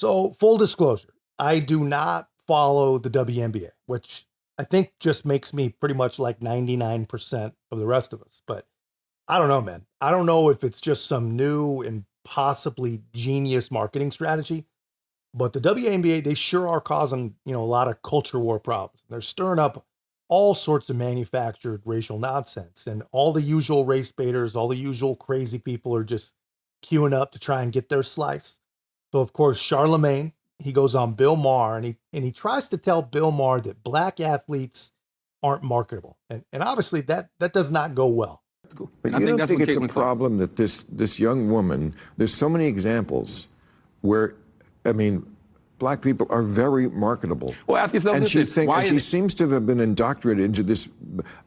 So full disclosure, I do not follow the WNBA, which I think just makes me pretty much like 99% of the rest of us. But I don't know, man. I don't know if it's just some new and possibly genius marketing strategy, but the WNBA, they sure are causing, a lot of culture war problems. They're stirring up all sorts of manufactured racial nonsense, and all the usual race baiters, all the usual crazy people are just queuing up to try and get their slice. So of course, Charlemagne, he goes on Bill Maher and he tries to tell Bill Maher that black athletes aren't marketable. And obviously that does not go well. But you don't think it's a problem that this young woman, there's so many examples where, black people are very marketable. Well, ask yourself and this. She seems to have been indoctrinated into this.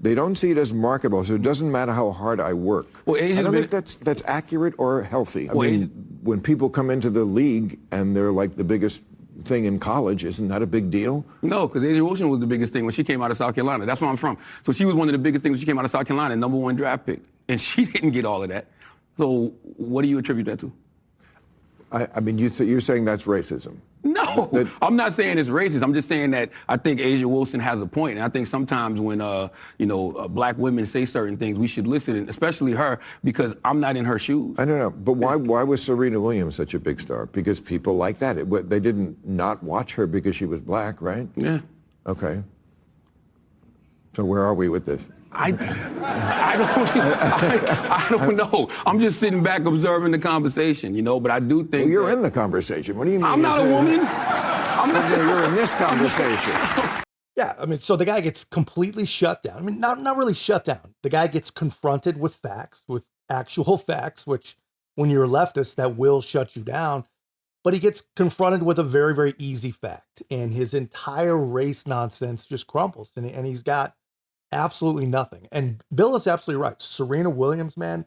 They don't see it as marketable, so it doesn't matter how hard I work. Well, I don't think that's accurate or healthy. When people come into the league and they're like the biggest thing in college, isn't that a big deal? No, because Asia Wilson was the biggest thing when she came out of South Carolina. That's where I'm from. So she was one of the biggest things when she came out of South Carolina, #1 draft pick. And she didn't get all of that. So what do you attribute that to? You're saying that's racism. No, I'm not saying it's racist. I'm just saying that I think Asia Wilson has a point. And I think sometimes when, black women say certain things, we should listen, and especially her, because I'm not in her shoes. I don't know. But why was Serena Williams such a big star? Because people like that. They didn't not watch her because she was black, right? Yeah. Okay. So where are we with this? I don't know. I'm just sitting back observing the conversation, but I do think... Well, you're in the conversation. What do you mean? I'm not a woman. You're in this conversation. Yeah, so the guy gets completely shut down. Not really shut down. The guy gets confronted with facts, with actual facts, which when you're a leftist, that will shut you down. But he gets confronted with a very, very easy fact, and his entire race nonsense just crumbles, and he's got absolutely nothing. And Bill is absolutely right. Serena Williams, man,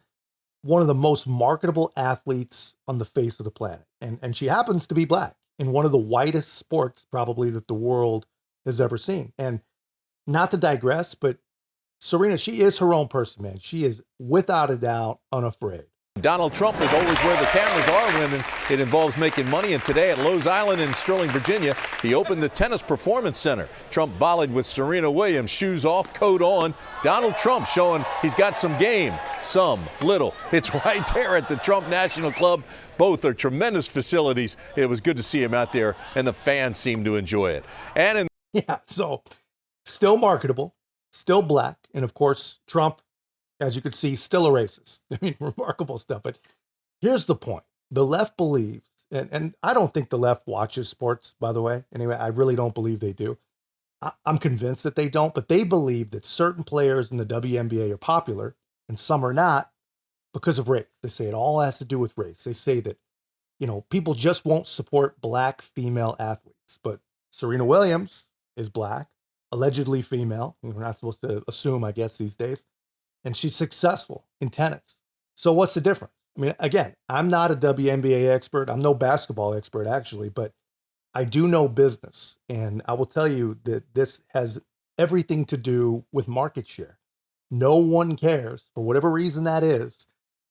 one of the most marketable athletes on the face of the planet. And she happens to be black in one of the whitest sports probably that the world has ever seen. And not to digress, but Serena, she is her own person, man. She is without a doubt unafraid. Donald Trump is always where the cameras are when it involves making money. And today at Lowe's Island in Sterling, Virginia, he opened the Tennis Performance Center. Trump volleyed with Serena Williams, shoes off, coat on. Donald Trump showing he's got some game, some little. It's right there at the Trump National Club. Both are tremendous facilities. It was good to see him out there, and the fans seem to enjoy it. Yeah, so still marketable, still black, and of course, Trump, as you could see, still a racist. Remarkable stuff. But here's the point. The left believes, and I don't think the left watches sports, by the way. Anyway, I really don't believe they do. I'm convinced that they don't, but they believe that certain players in the WNBA are popular and some are not because of race. They say it all has to do with race. They say that, people just won't support black female athletes. But Serena Williams is black, allegedly female. We're not supposed to assume, I guess, these days. And she's successful in tennis. So what's the difference? Again, I'm not a WNBA expert. I'm no basketball expert, actually, but I do know business. And I will tell you that this has everything to do with market share. No one cares, for whatever reason that is,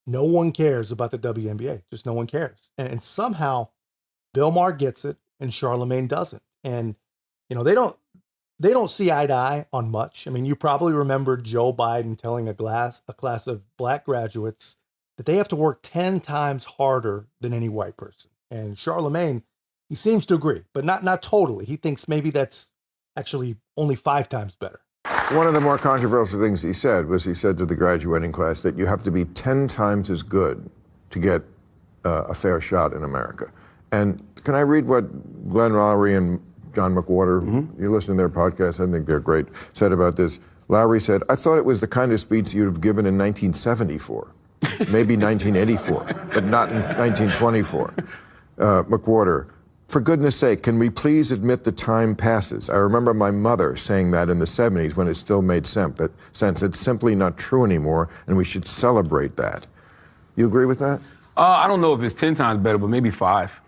no one cares about the WNBA. Just no one cares. And somehow Bill Maher gets it and Charlamagne doesn't. And, they don't see eye to eye on much. You probably remember Joe Biden telling a class of black graduates that they have to work 10 times harder than any white person. And Charlemagne, he seems to agree, but not totally. He thinks maybe that's actually only 5 times better. One of the more controversial things he said to the graduating class that you have to be 10 times as good to get a fair shot in America. And can I read what Glenn Lowry and John McWhorter, you listen to their podcast, I think they're great, said about this. Lowry said, I thought it was the kind of speech you'd have given in 1974, maybe 1984, but not in 1924. McWhorter, for goodness sake, can we please admit the time passes? I remember my mother saying that in the 70s when it still made sense. It's simply not true anymore, and we should celebrate that. You agree with that? I don't know if it's 10 times better, but maybe 5.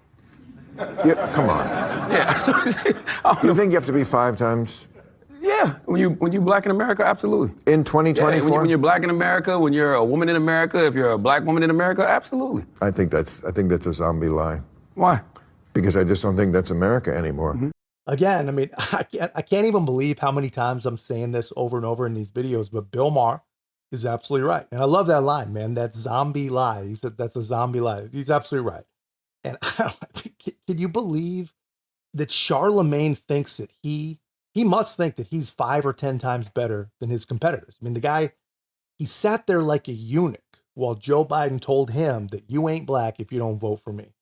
Yeah, come on. Yeah. You think you have to be 5 times? Yeah, when you black in America, absolutely. In 2024? Yeah, when you're black in America, when you're a woman in America, if you're a black woman in America, absolutely. I think that's a zombie lie. Why? because I just don't think that's America anymore. Mm-hmm. Again, I mean, I can't even believe how many times I'm saying this over and over in these videos, but Bill Maher is absolutely right. And I love that line, man. That zombie lie. He said that's a zombie lie. He's absolutely right. And can you believe that Charlemagne thinks that he must think that he's 5 or 10 times better than his competitors? I mean, the guy, he sat there like a eunuch while Joe Biden told him that you ain't black if you don't vote for me.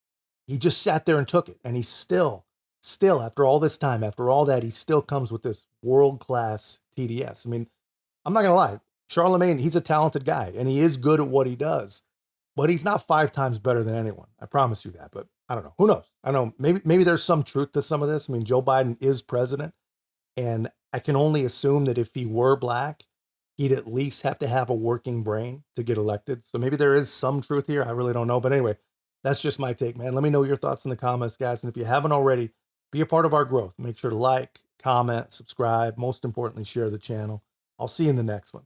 He just sat there and took it. And he's still, after all this time, after all that, he still comes with this world-class TDS. I mean, I'm not going to lie. Charlemagne, he's a talented guy, and he is good at what he does. But he's not 5 times better than anyone. I promise you that. But I don't know. Who knows? I don't know. Maybe there's some truth to some of this. I mean, Joe Biden is president. And I can only assume that if he were black, he'd at least have to have a working brain to get elected. So maybe there is some truth here. I really don't know. But anyway, that's just my take, man. Let me know your thoughts in the comments, guys. And if you haven't already, be a part of our growth. Make sure to like, comment, subscribe. Most importantly, share the channel. I'll see you in the next one.